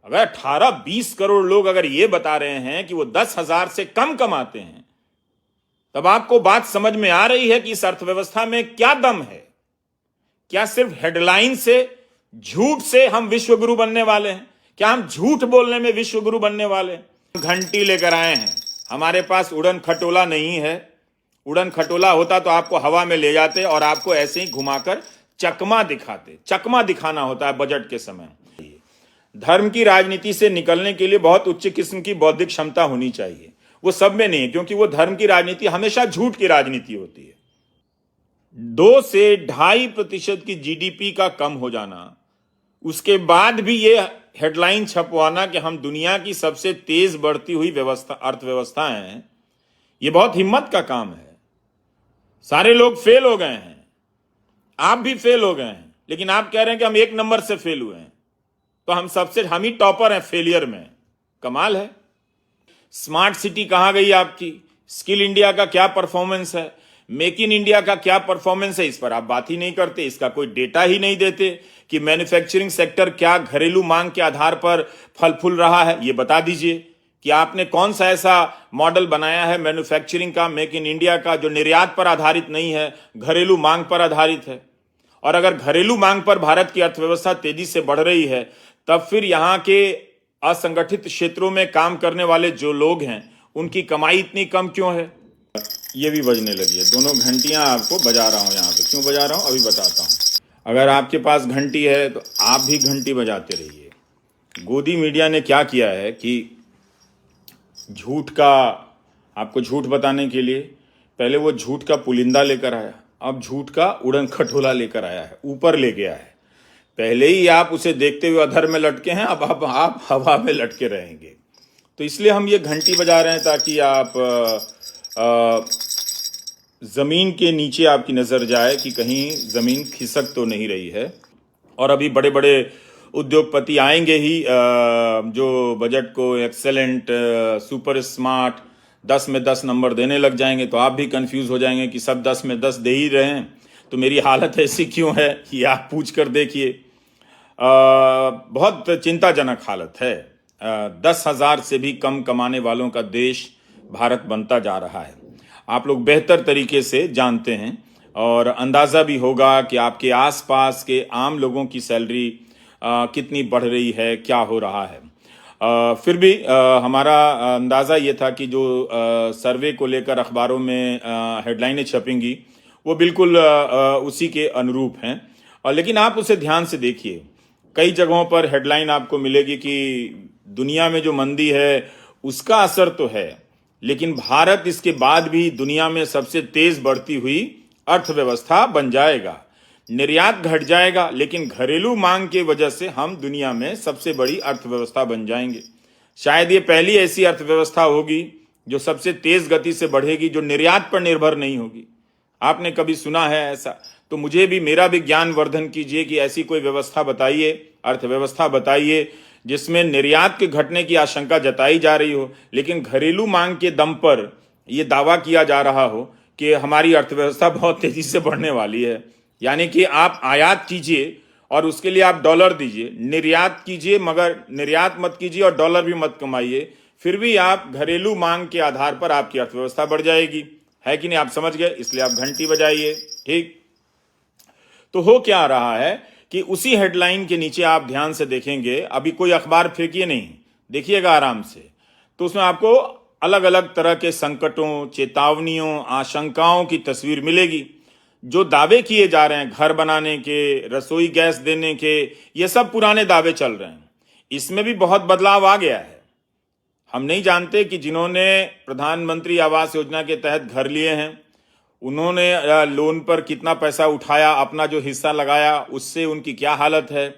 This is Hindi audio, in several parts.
अगर 18-20 करोड़ लोग अगर ये बता रहे हैं कि वो 10,000 से कम कमाते हैं, तब आपको बात समझ में आ रही है कि इस अर्थव्यवस्था में क्या दम है। क्या सिर्फ हेडलाइन से, झूठ से हम विश्व गुरु बनने वाले हैं? क्या हम झूठ बोलने में विश्व गुरु बनने वाले हैं? घंटी लेकर आए हैं, हमारे पास उड़न खटोला नहीं है। उड़न खटोला होता तो आपको हवा में ले जाते और आपको ऐसे ही घुमाकर चकमा दिखाते। चकमा दिखाना होता है बजट के समय। धर्म की राजनीति से निकलने के लिए बहुत उच्च किस्म की बौद्धिक क्षमता होनी चाहिए। वो सब में नहीं है, क्योंकि वो धर्म की राजनीति हमेशा झूठ की राजनीति होती है। 2 से 2.5% की जीडीपी का कम हो जाना, उसके बाद भी ये हेडलाइन छपवाना कि हम दुनिया की सबसे तेज बढ़ती हुई अर्थव्यवस्था हैं, ये बहुत हिम्मत का काम है। सारे लोग फेल हो गए हैं, आप भी फेल हो गए हैं, लेकिन आप कह रहे हैं कि हम 1 नंबर से फेल हुए हैं, तो हम ही टॉपर हैं फेलियर में। कमाल है। स्मार्ट सिटी कहां गई आपकी? स्किल इंडिया का क्या परफॉर्मेंस है? मेक इन इंडिया का क्या परफॉर्मेंस है? इस पर आप बात ही नहीं करते, इसका कोई डेटा ही नहीं देते कि मैन्युफैक्चरिंग सेक्टर क्या घरेलू मांग के आधार पर फल फूल रहा है। ये बता दीजिए कि आपने कौन सा ऐसा मॉडल बनाया है मैन्युफैक्चरिंग का, मेक इन इंडिया का, जो निर्यात पर आधारित नहीं है, घरेलू मांग पर आधारित है। और अगर घरेलू मांग पर भारत की अर्थव्यवस्था तेजी से बढ़ रही है, तब फिर यहां के असंगठित क्षेत्रों में काम करने वाले जो लोग हैं, उनकी कमाई इतनी कम क्यों है? ये भी बजने लगी है। दोनों घंटियां आपको बजा रहा हूं यहां पे। क्यों बजा रहा हूं अभी बताता हूं। अगर आपके पास घंटी है तो आप भी घंटी बजाते रहिए। गोदी मीडिया ने क्या किया है कि झूठ का, आपको झूठ बताने के लिए पहले वो झूठ का पुलिंदा लेकर आया, अब झूठ का उड़न खटोला लेकर आया है, ऊपर ले गया है। पहले ही आप उसे देखते हुए अधर में लटके हैं, अब आप हवा में लटके रहेंगे। तो इसलिए हम ये घंटी बजा रहे हैं ताकि आप जमीन के नीचे आपकी नजर जाए कि कहीं जमीन खिसक तो नहीं रही है। और अभी बड़े बड़े उद्योगपति आएंगे ही जो बजट को एक्सेलेंट, सुपर स्मार्ट, 10 में 10 नंबर देने लग जाएंगे। तो आप भी कंफ्यूज हो जाएंगे कि सब 10 में 10 दे ही रहे हैं, तो मेरी हालत ऐसी क्यों है, कि आप पूछ कर देखिए। बहुत चिंताजनक हालत है। 10,000 से भी कम कमाने वालों का देश भारत बनता जा रहा है। आप लोग बेहतर तरीके से जानते हैं और अंदाज़ा भी होगा कि आपके आसपास के आम लोगों की सैलरी कितनी बढ़ रही है, क्या हो रहा है। फिर भी हमारा अंदाज़ा ये था कि जो सर्वे को लेकर अखबारों में हेडलाइनें छपेंगी वो बिल्कुल उसी के अनुरूप हैं। लेकिन आप उसे ध्यान से देखिए, कई जगहों पर हेडलाइन आपको मिलेगी कि दुनिया में जो मंदी है उसका असर तो है, लेकिन भारत इसके बाद भी दुनिया में सबसे तेज बढ़ती हुई अर्थव्यवस्था बन जाएगा। निर्यात घट जाएगा, लेकिन घरेलू मांग की वजह से हम दुनिया में सबसे बड़ी अर्थव्यवस्था बन जाएंगे। शायद ये पहली ऐसी अर्थव्यवस्था होगी जो सबसे तेज गति से बढ़ेगी, जो निर्यात पर निर्भर नहीं होगी। आपने कभी सुना है ऐसा? तो मुझे भी, मेरा भी ज्ञान वर्धन कीजिए कि ऐसी कोई व्यवस्था बताइए, अर्थव्यवस्था बताइए जिसमें निर्यात के घटने की आशंका जताई जा रही हो, लेकिन घरेलू मांग के दम पर यह दावा किया जा रहा हो कि हमारी अर्थव्यवस्था बहुत तेजी से बढ़ने वाली है। यानी कि आप आयात कीजिए और उसके लिए आप डॉलर दीजिए, निर्यात कीजिए मगर निर्यात मत कीजिए और डॉलर भी मत कमाइए, फिर भी आप घरेलू मांग के आधार पर आपकी अर्थव्यवस्था बढ़ जाएगी। है कि नहीं? आप समझ गए, इसलिए आप घंटी बजाइए। ठीक। तो हो क्या रहा है कि उसी हेडलाइन के नीचे आप ध्यान से देखेंगे, अभी कोई अखबार फेंकिए नहीं, देखिएगा आराम से, तो उसमें आपको अलग अलग तरह के संकटों, चेतावनियों, आशंकाओं की तस्वीर मिलेगी। जो दावे किए जा रहे हैं घर बनाने के, रसोई गैस देने के, ये सब पुराने दावे चल रहे हैं। इसमें भी बहुत बदलाव आ गया है। हम नहीं जानते कि जिन्होंने प्रधानमंत्री आवास योजना के तहत घर लिए हैं, उन्होंने लोन पर कितना पैसा उठाया, अपना जो हिस्सा लगाया, उससे उनकी क्या हालत है।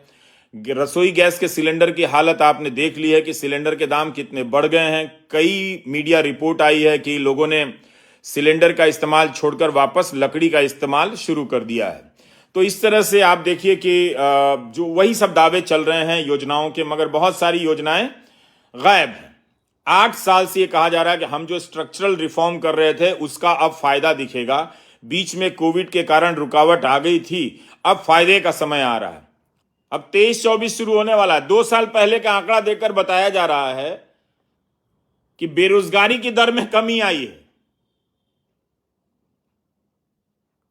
रसोई गैस के सिलेंडर की हालत आपने देख ली है कि सिलेंडर के दाम कितने बढ़ गए हैं। कई मीडिया रिपोर्ट आई है कि लोगों ने सिलेंडर का इस्तेमाल छोड़कर वापस लकड़ी का इस्तेमाल शुरू कर दिया है। तो इस तरह से आप देखिए कि जो वही सब दावे चल रहे हैं योजनाओं के, मगर बहुत सारी योजनाएं गायब हैं। 8 साल से ये कहा जा रहा है कि हम जो स्ट्रक्चरल रिफॉर्म कर रहे थे उसका अब फायदा दिखेगा। बीच में कोविड के कारण रुकावट आ गई थी, अब फायदे का समय आ रहा है। अब 23-24 शुरू होने वाला है। 2 साल पहले का आंकड़ा देखकर बताया जा रहा है कि बेरोजगारी की दर में कमी आई है।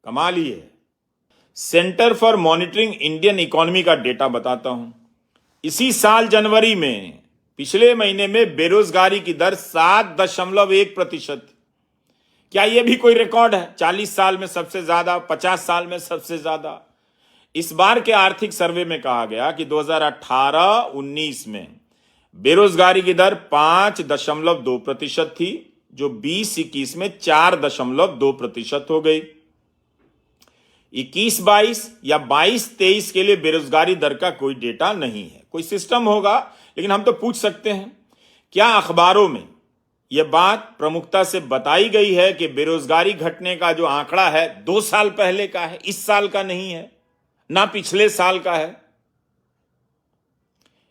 कमाल ही है। Centre for monitoring Indian economy का डेटा बताता हूं। इसी साल जनवरी में, पिछले महीने में बेरोजगारी की दर 7.1%। क्या यह भी कोई रिकॉर्ड है? 40 साल में सबसे ज्यादा, 50 साल में सबसे ज्यादा। इस बार के आर्थिक सर्वे में कहा गया कि 2018-19 में बेरोजगारी की दर 5.2% थी, जो 20-21 में 4.2% हो गई। 21-22 या 22-23 के लिए बेरोजगारी दर का कोई डेटा नहीं है। कोई सिस्टम होगा, लेकिन हम तो पूछ सकते हैं, क्या अखबारों में यह बात प्रमुखता से बताई गई है कि बेरोजगारी घटने का जो आंकड़ा है 2 साल पहले का है, इस साल का नहीं है, ना पिछले साल का है?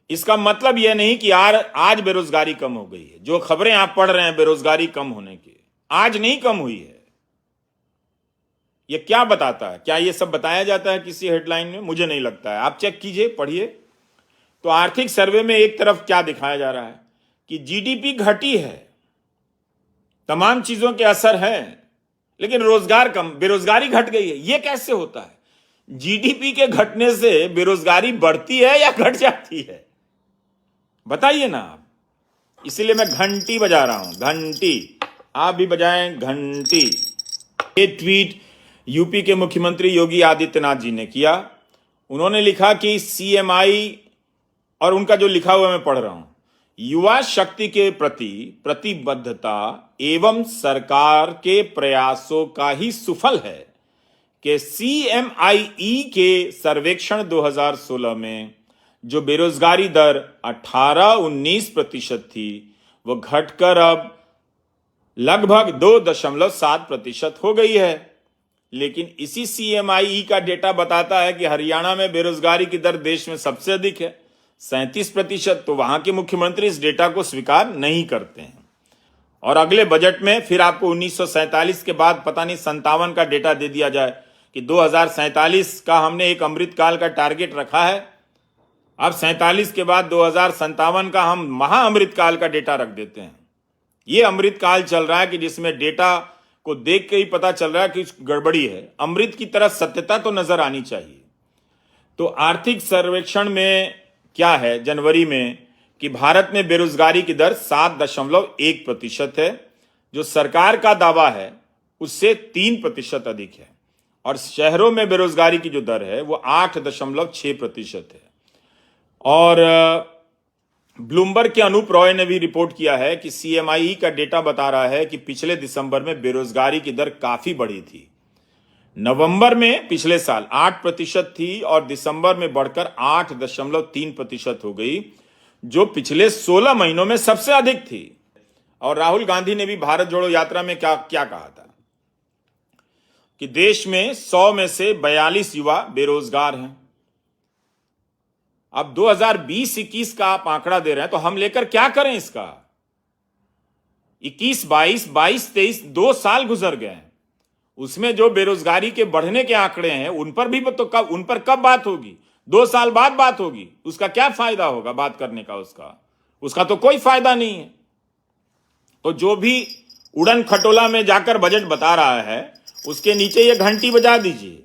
इसका मतलब यह नहीं कि आज बेरोजगारी कम हो गई है। जो खबरें आप पढ़ रहे हैं बेरोजगारी कम होने की, आज नहीं कम हुई है। यह क्या बताता है? क्या यह सब बताया जाता है किसी हेडलाइन में? मुझे नहीं लगता है। आप चेक कीजिए, पढ़िए। तो आर्थिक सर्वे में एक तरफ क्या दिखाया जा रहा है कि जीडीपी घटी है, तमाम चीजों के असर हैं, लेकिन रोजगार कम, बेरोजगारी घट गई है। यह कैसे होता है? जीडीपी के घटने से बेरोजगारी बढ़ती है या घट जाती है? बताइए ना आप। इसलिए मैं घंटी बजा रहा हूं, घंटी। आप भी बजाएं घंटी। ये ट्वीट यूपी के मुख्यमंत्री योगी आदित्यनाथ जी ने किया। उन्होंने लिखा कि सीएमआई, और उनका जो लिखा हुआ मैं पढ़ रहा हूं, युवा शक्ति के प्रति प्रतिबद्धता एवं सरकार के प्रयासों का ही सुफल है कि सीएमआईई के सर्वेक्षण 2016 में जो बेरोजगारी दर 18-19% थी, वो घटकर अब लगभग 2.7% हो गई है। लेकिन इसी सीएमआईई का डेटा बताता है कि हरियाणा में बेरोजगारी की दर देश में सबसे अधिक है, 37%। तो वहां के मुख्यमंत्री इस डेटा को स्वीकार नहीं करते हैं। और अगले बजट में फिर आपको 1947 के बाद पता नहीं 57 का डेटा दे दिया जाए कि 2047 का हमने एक अमृतकाल का टारगेट रखा है। अब 47 के बाद 2057 का हम महाअमृतकाल का डेटा रख देते हैं। यह अमृतकाल चल रहा है कि जिसमें डेटा को देख के ही पता चल रहा है कि गड़बड़ी है। अमृत की तरह सत्यता तो नजर आनी चाहिए। तो आर्थिक सर्वेक्षण में क्या है जनवरी में कि भारत में बेरोजगारी की दर 7.1% है, जो सरकार का दावा है उससे 3% अधिक है। और शहरों में बेरोजगारी की जो दर है वो 8.6% है। और ब्लूमबर्ग के अनूप रॉय ने भी रिपोर्ट किया है कि सीएमआई का डेटा बता रहा है कि पिछले दिसंबर में बेरोजगारी की दर काफी बढ़ी थी। नवंबर में पिछले साल 8% थी और दिसंबर में बढ़कर 8.3% हो गई, जो पिछले 16 महीनों में सबसे अधिक थी। और राहुल गांधी ने भी भारत जोड़ो यात्रा में क्या कहा था कि देश में 100 में से 42 युवा बेरोजगार हैं। अब 2020-21 का आप आंकड़ा दे रहे हैं, तो हम लेकर क्या करें इसका? 21-22, 22-23 2 साल गुजर गए हैं। उसमें जो बेरोजगारी के बढ़ने के आंकड़े हैं उन पर भी तो उन पर कब बात होगी? 2 साल बाद बात होगी। उसका क्या फायदा होगा बात करने का? उसका तो कोई फायदा नहीं है। तो जो भी उड़न खटोला में जाकर बजट बता रहा है, उसके नीचे ये घंटी बजा दीजिए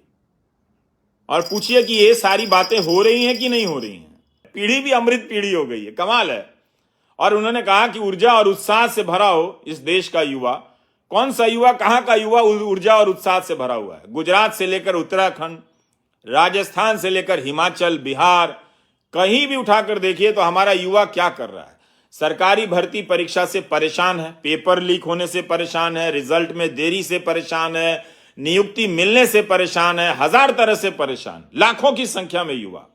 और पूछिए कि ये सारी बातें हो रही हैं कि नहीं हो रही हैं। पीढ़ी भी अमृत पीढ़ी हो गई है। कमाल है। और उन्होंने कहा कि ऊर्जा और उत्साह से भरा हो इस देश का युवा। कौन सा युवा, कहां का युवा ऊर्जा और उत्साह से भरा हुआ है? गुजरात से लेकर उत्तराखंड, राजस्थान से लेकर हिमाचल, बिहार, कहीं भी उठाकर देखिए तो हमारा युवा क्या कर रहा है। सरकारी भर्ती परीक्षा से परेशान है, पेपर लीक होने से परेशान है, रिजल्ट में देरी से परेशान है, नियुक्ति मिलने से परेशान है, हजार तरह से परेशान, लाखों की संख्या में युवा।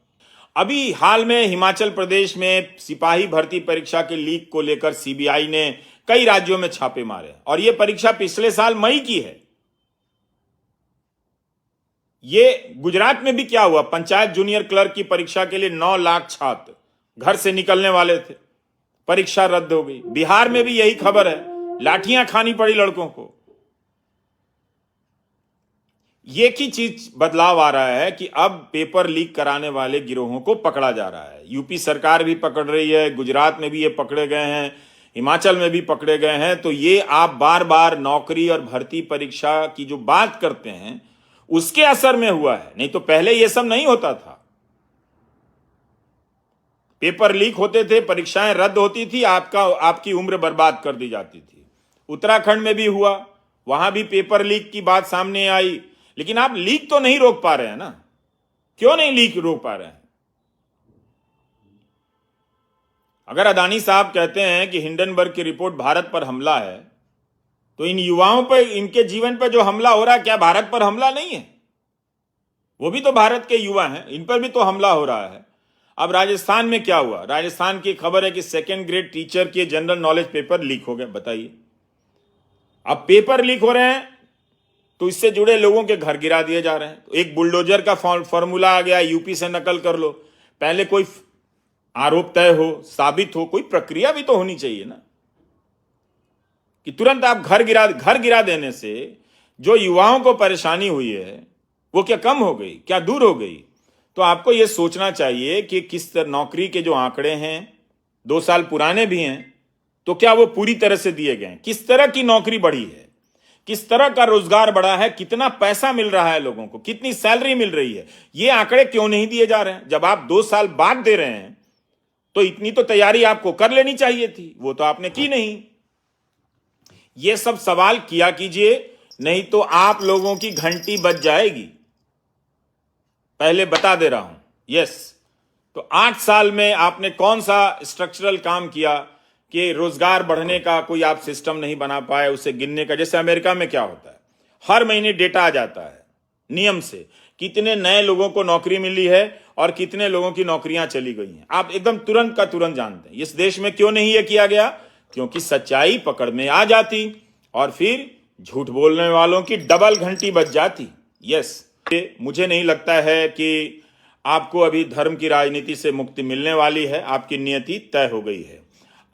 अभी हाल में हिमाचल प्रदेश में सिपाही भर्ती परीक्षा के लीक को लेकर सीबीआई ने कई राज्यों में छापे मारे और यह परीक्षा पिछले साल मई की है। ये गुजरात में भी क्या हुआ? पंचायत जूनियर क्लर्क की परीक्षा के लिए 9 लाख छात्र घर से निकलने वाले थे, परीक्षा रद्द हो गई। बिहार में भी यही खबर है, लाठियां खानी पड़ी लड़कों को। एक ही चीज बदलाव आ रहा है कि अब पेपर लीक कराने वाले गिरोहों को पकड़ा जा रहा है। यूपी सरकार भी पकड़ रही है, गुजरात में भी ये पकड़े गए हैं, हिमाचल में भी पकड़े गए हैं। तो ये आप बार बार नौकरी और भर्ती परीक्षा की जो बात करते हैं उसके असर में हुआ है, नहीं तो पहले ये सब नहीं होता था। पेपर लीक होते थे, परीक्षाएं रद्द होती थी, आपकी उम्र बर्बाद कर दी जाती थी। उत्तराखंड में भी हुआ, वहां भी पेपर लीक की बात सामने आई। लेकिन आप लीक तो नहीं रोक पा रहे हैं ना। क्यों नहीं लीक रोक पा रहे हैं? अगर अदानी साहब कहते हैं कि हिंडनबर्ग की रिपोर्ट भारत पर हमला है, तो इन युवाओं पर, इनके जीवन पर जो हमला हो रहा है, क्या भारत पर हमला नहीं है? वो भी तो भारत के युवा हैं, इन पर भी तो हमला हो रहा है। अब राजस्थान में क्या हुआ? राजस्थान की खबर है कि 2nd ग्रेड टीचर के जनरल नॉलेज पेपर लीक हो गए। बताइए, अब पेपर लीक हो रहे हैं तो इससे जुड़े लोगों के घर गिरा दिए जा रहे हैं। तो एक बुलडोजर का फॉर्मूला आ गया, यूपी से नकल कर लो। पहले कोई आरोप तय हो, साबित हो, कोई प्रक्रिया भी तो होनी चाहिए ना, कि तुरंत आप घर गिरा देने से जो युवाओं को परेशानी हुई है वो क्या कम हो गई, क्या दूर हो गई? तो आपको यह सोचना चाहिए कि किस तरह नौकरी के जो आंकड़े हैं 2 साल पुराने भी हैं, तो क्या वो पूरी तरह से दिए गए? किस तरह की नौकरी बढ़ी है, किस तरह का रोजगार बढ़ा है, कितना पैसा मिल रहा है लोगों को, कितनी सैलरी मिल रही है, ये आंकड़े क्यों नहीं दिए जा रहे हैं? जब आप 2 साल बाद दे रहे हैं तो इतनी तो तैयारी आपको कर लेनी चाहिए थी, वो तो आपने की नहीं। ये सब सवाल किया कीजिए, नहीं तो आप लोगों की घंटी बज जाएगी, पहले बता दे रहा हूं। यस, तो 8 साल में आपने कौन सा स्ट्रक्चरल काम किया कि रोजगार बढ़ने का कोई आप सिस्टम नहीं बना पाए, उसे गिनने का? जैसे अमेरिका में क्या होता है, हर महीने डेटा आ जाता है नियम से, कितने नए लोगों को नौकरी मिली है और कितने लोगों की नौकरियां चली गई हैं। आप एकदम तुरंत का तुरंत जानते हैं। इस देश में क्यों नहीं यह किया गया? क्योंकि सच्चाई पकड़ में आ जाती और फिर झूठ बोलने वालों की डबल घंटी बज जाती। यस, मुझे नहीं लगता है कि आपको अभी धर्म की राजनीति से मुक्ति मिलने वाली है। आपकी नियति तय हो गई है,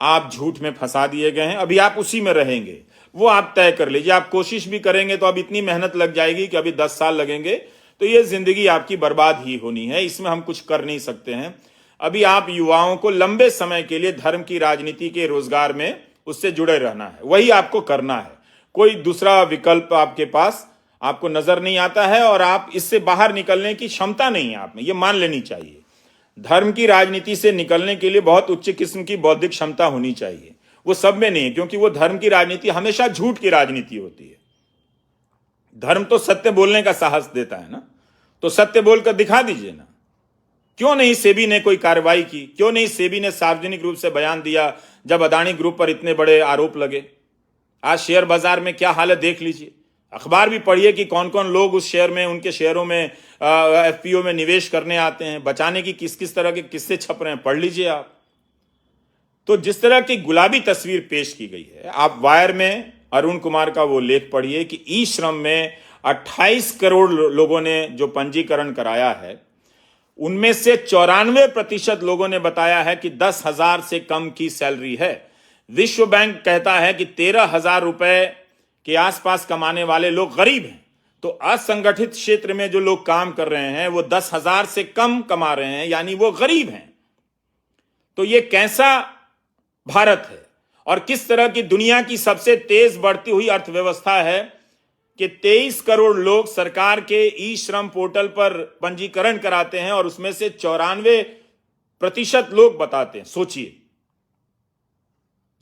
आप झूठ में फंसा दिए गए हैं, अभी आप उसी में रहेंगे, वो आप तय कर लीजिए। आप कोशिश भी करेंगे तो अब इतनी मेहनत लग जाएगी कि अभी 10 साल लगेंगे, तो ये जिंदगी आपकी बर्बाद ही होनी है। इसमें हम कुछ कर नहीं सकते हैं। अभी आप युवाओं को लंबे समय के लिए धर्म की राजनीति के रोजगार में उससे जुड़े रहना है, वही आपको करना है। कोई दूसरा विकल्प आपके पास आपको नजर नहीं आता है और आप इससे बाहर निकलने की क्षमता नहीं है आप में, ये मान लेनी चाहिए। धर्म की राजनीति से निकलने के लिए बहुत उच्च किस्म की बौद्धिक क्षमता होनी चाहिए, वो सब में नहीं है, क्योंकि वो धर्म की राजनीति हमेशा झूठ की राजनीति होती है। धर्म तो सत्य बोलने का साहस देता है ना, तो सत्य बोलकर दिखा दीजिए ना। क्यों नहीं सेबी ने कोई कार्रवाई की? क्यों नहीं सेबी ने सार्वजनिक रूप से बयान दिया जब अदानी ग्रुप पर इतने बड़े आरोप लगे? आज शेयर बाजार में क्या हालत देख लीजिए, अखबार भी पढ़िए कि कौन कौन लोग उस शेयर में, उनके शेयरों में, एफपीओ में निवेश करने आते हैं। बचाने की किस किस तरह के किस्से छप रहे हैं, पढ़ लीजिए आप। तो जिस तरह की गुलाबी तस्वीर पेश की गई है, आप वायर में अरुण कुमार का वो लेख पढ़िए कि ई श्रम में 28 करोड़ लोगों ने जो पंजीकरण कराया है, उनमें से 94% लोगों ने बताया है कि 10,000 से कम की सैलरी है। विश्व बैंक कहता है कि 13,000 रुपए के आसपास कमाने वाले लोग गरीब हैं। तो असंगठित क्षेत्र में जो लोग काम कर रहे हैं वो 10,000 से कम कमा रहे हैं, यानी वो गरीब हैं। तो ये कैसा भारत है और किस तरह की दुनिया की सबसे तेज बढ़ती हुई अर्थव्यवस्था है कि 23 करोड़ लोग सरकार के ई श्रम पोर्टल पर पंजीकरण कराते हैं और उसमें से 94% लोग बताते हैं। सोचिए,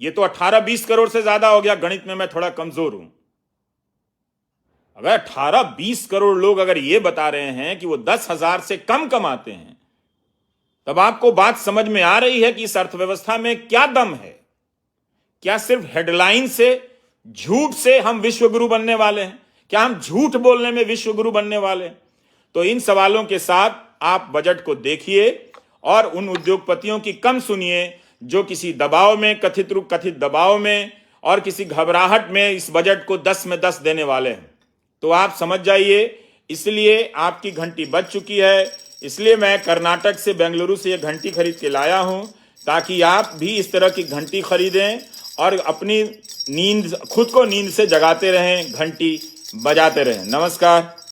ये तो 18-20 करोड़ से ज्यादा हो गया। गणित में मैं थोड़ा कमजोर हूं। अगर 18-20 करोड़ लोग अगर ये बता रहे हैं कि वो 10,000 से कम कमाते हैं, तब आपको बात समझ में आ रही है कि इस अर्थव्यवस्था में क्या दम है। क्या सिर्फ हेडलाइन से, झूठ से हम विश्वगुरु बनने वाले हैं? क्या हम झूठ बोलने में विश्वगुरु बनने वाले हैं? तो इन सवालों के साथ आप बजट को देखिए और उन उद्योगपतियों की कम सुनिए जो किसी दबाव में, कथित दबाव में और किसी घबराहट में इस बजट को 10 में 10 देने वाले हैं। तो आप समझ जाइए, इसलिए आपकी घंटी बज चुकी है। इसलिए मैं कर्नाटक से, बेंगलुरु से ये घंटी खरीद के लाया हूं, ताकि आप भी इस तरह की घंटी खरीदें और अपनी नींद, खुद को नींद से जगाते रहें, घंटी बजाते रहें। नमस्कार।